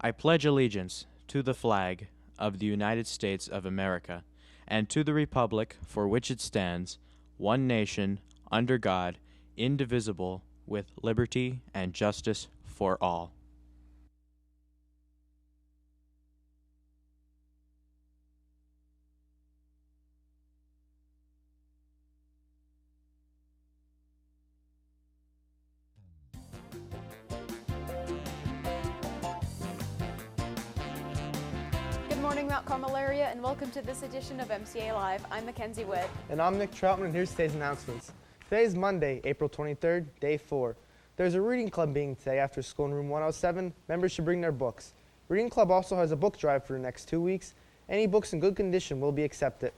I pledge allegiance to the flag of the United States of America and to the republic for which it stands, one nation, under God, indivisible, with liberty and justice for all. Good morning, Mount Carmel area, and welcome to this edition of MCA Live. I'm Mackenzie Witt. And I'm Nick Troutman, and here's today's announcements. Today is Monday, April 23rd, day 4. There's a reading club meeting today after school in room 107. Members should bring their books. Reading club also has a book drive for the next 2 weeks. Any books in good condition will be accepted.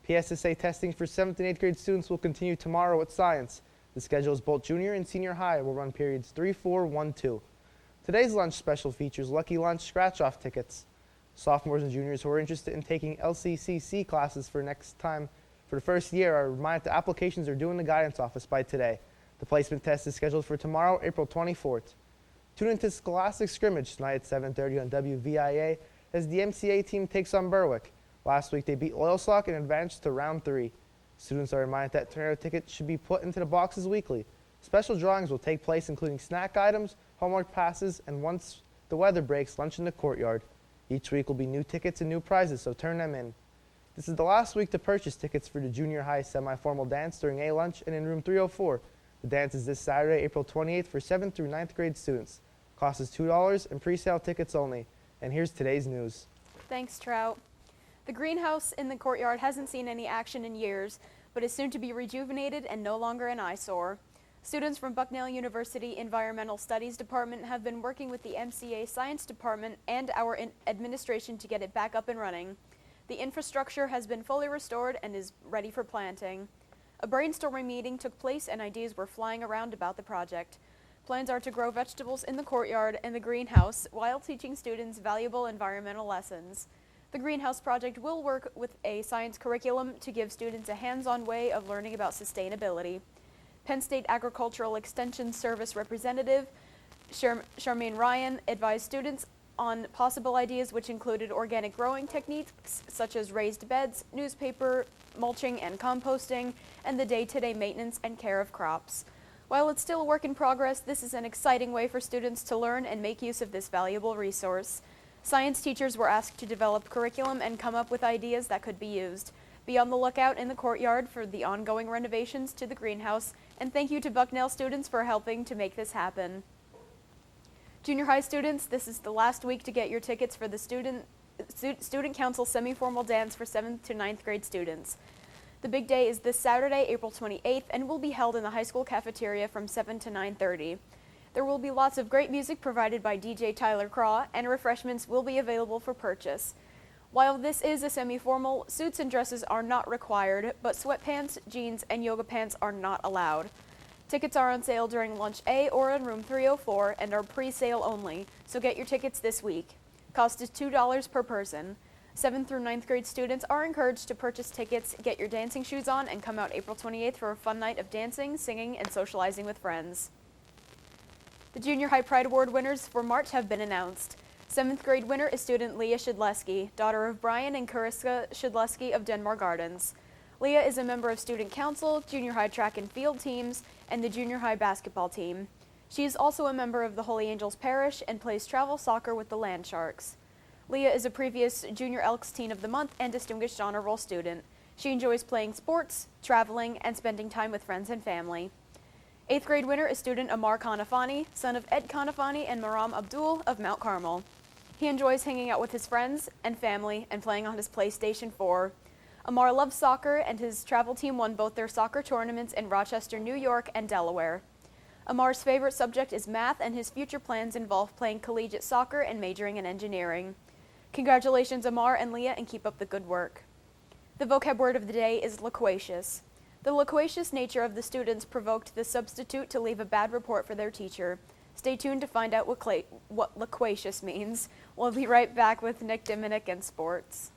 PSSA testing for 7th and 8th grade students will continue tomorrow with science. The schedule is both junior and senior high will run periods 3, 4, 1, 2. Today's lunch special features Lucky Lunch scratch-off tickets. Sophomores and juniors who are interested in taking LCCC classes for next time for the first year are reminded that applications are due in the guidance office by today. The placement test is scheduled for tomorrow, April 24th. Tune into Scholastic Scrimmage tonight at 7:30 on WVIA as the MCA team takes on Berwick. Last week they beat Loyalsock and advanced to round 3. Students are reminded that tornado tickets should be put into the boxes weekly. Special drawings will take place including snack items, homework passes, and once the weather breaks, lunch in the courtyard. Each week will be new tickets and new prizes, so turn them in. This is the last week to purchase tickets for the junior high semi-formal dance during A lunch and in room 304. The dance is this Saturday, April 28th for 7th through 9th grade students. Cost is $2 and pre-sale tickets only. And here's today's news. Thanks, Trout. The greenhouse in the courtyard hasn't seen any action in years, but is soon to be rejuvenated and no longer an eyesore. Students from Bucknell University Environmental Studies Department have been working with the MCA Science Department and our administration to get it back up and running. The infrastructure has been fully restored and is ready for planting. A brainstorming meeting took place and ideas were flying around about the project. Plans are to grow vegetables in the courtyard and the greenhouse while teaching students valuable environmental lessons. The greenhouse project will work with a science curriculum to give students a hands-on way of learning about sustainability. Penn State Agricultural Extension Service Representative Charmaine Ryan advised students on possible ideas which included organic growing techniques such as raised beds, newspaper, mulching and composting, and the day-to-day maintenance and care of crops. While it's still a work in progress, this is an exciting way for students to learn and make use of this valuable resource. Science teachers were asked to develop curriculum and come up with ideas that could be used. Be on the lookout in the courtyard for the ongoing renovations to the greenhouse, and thank you to Bucknell students for helping to make this happen. Junior high students, this is the last week to get your tickets for the Student Council SemiFormal Dance for 7th to 9th grade students. The big day is this Saturday, April 28th, and will be held in the high school cafeteria from 7 to 9:30. There will be lots of great music provided by DJ Tyler Craw, and refreshments will be available for purchase. While this is a semi-formal, suits and dresses are not required, but sweatpants, jeans, and yoga pants are not allowed. Tickets are on sale during lunch A or in room 304 and are pre-sale only, so get your tickets this week. Cost is $2 per person. 7th through 9th grade students are encouraged to purchase tickets, get your dancing shoes on, and come out April 28th for a fun night of dancing, singing, and socializing with friends. The Junior High Pride Award winners for March have been announced. 7th grade winner is student Leah Shidleski, daughter of Brian and Kariska Shidleski of Denmar Gardens. Leah is a member of Student Council, Junior High track and field teams, and the Junior High basketball team. She is also a member of the Holy Angels Parish and plays travel soccer with the Land Sharks. Leah is a previous Junior Elks Teen of the Month and Distinguished Honor Roll student. She enjoys playing sports, traveling, and spending time with friends and family. 8th grade winner is student Amar Kanafani, son of Ed Kanafani and Maram Abdul of Mount Carmel. He enjoys hanging out with his friends and family and playing on his PlayStation 4. Amar loves soccer, and his travel team won both their soccer tournaments in Rochester, New York, and Delaware. Amar's favorite subject is math, and his future plans involve playing collegiate soccer and majoring in engineering. Congratulations, Amar and Leah, and keep up the good work. The vocab word of the day is loquacious. The loquacious nature of the students provoked the substitute to leave a bad report for their teacher. Stay tuned to find out what loquacious means. We'll be right back with Nick Diminick and sports.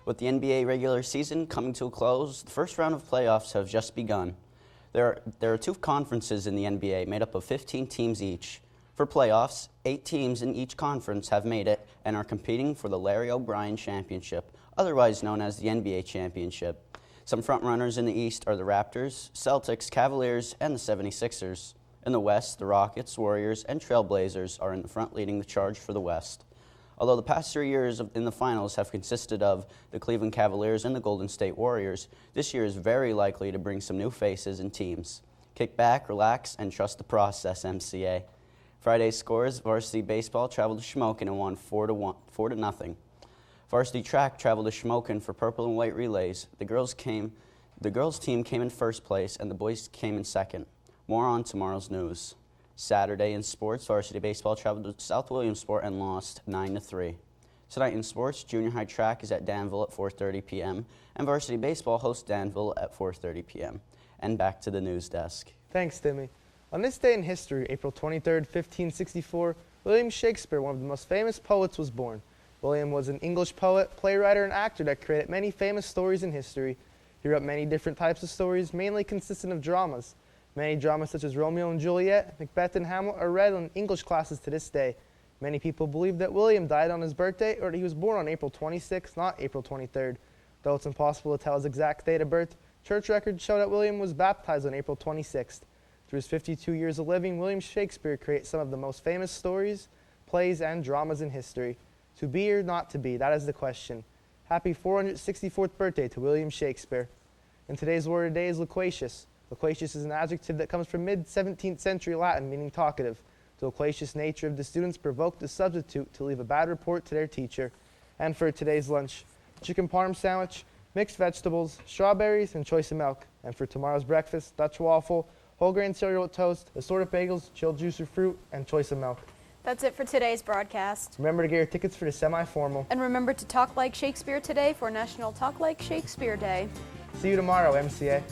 With the NBA regular season coming to a close, the first round of playoffs have just begun. There are two conferences in the NBA made up of 15 teams each. For playoffs, 8 teams in each conference have made it and are competing for the Larry O'Brien Championship, otherwise known as the NBA Championship. Some frontrunners in the East are the Raptors, Celtics, Cavaliers, and the 76ers. In the West, the Rockets, Warriors, and Trailblazers are in the front leading the charge for the West. Although the past 3 years in the finals have consisted of the Cleveland Cavaliers and the Golden State Warriors, this year is very likely to bring some new faces and teams. Kick back, relax, and trust the process, MCA. Friday's scores: varsity baseball traveled to Shamokin and won 4-0. Varsity track traveled to Shamokin for purple and white relays. The girls team came in first place and the boys came in second. More on tomorrow's news. Saturday in sports, varsity baseball traveled to South Williamsport and lost 9-3. Tonight in sports, junior high track is at Danville at 4:30 p.m. and varsity baseball hosts Danville at 4:30 p.m. And back to the news desk. Thanks, Timmy. On this day in history, April 23rd, 1564, William Shakespeare, one of the most famous poets, was born. William was an English poet, playwright, and actor that created many famous stories in history. He wrote many different types of stories, mainly consisting of dramas. Many dramas such as Romeo and Juliet, Macbeth, and Hamlet are read in English classes to this day. Many people believe that William died on his birthday or that he was born on April 26th, not April 23rd. Though it's impossible to tell his exact date of birth, church records show that William was baptized on April 26th. Through his 52 years of living, William Shakespeare created some of the most famous stories, plays, and dramas in history. To be or not to be, that is the question. Happy 464th birthday to William Shakespeare. And today's word of the day is loquacious. Loquacious is an adjective that comes from mid-17th century Latin, meaning talkative. The loquacious nature of the students provoked the substitute to leave a bad report to their teacher. And for today's lunch, chicken parm sandwich, mixed vegetables, strawberries, and choice of milk. And for tomorrow's breakfast, Dutch waffle, whole grain cereal with toast, assorted bagels, chilled juice or fruit, and choice of milk. That's it for today's broadcast. Remember to get your tickets for the semi-formal. And remember to talk like Shakespeare today for National Talk Like Shakespeare Day. See you tomorrow, MCA.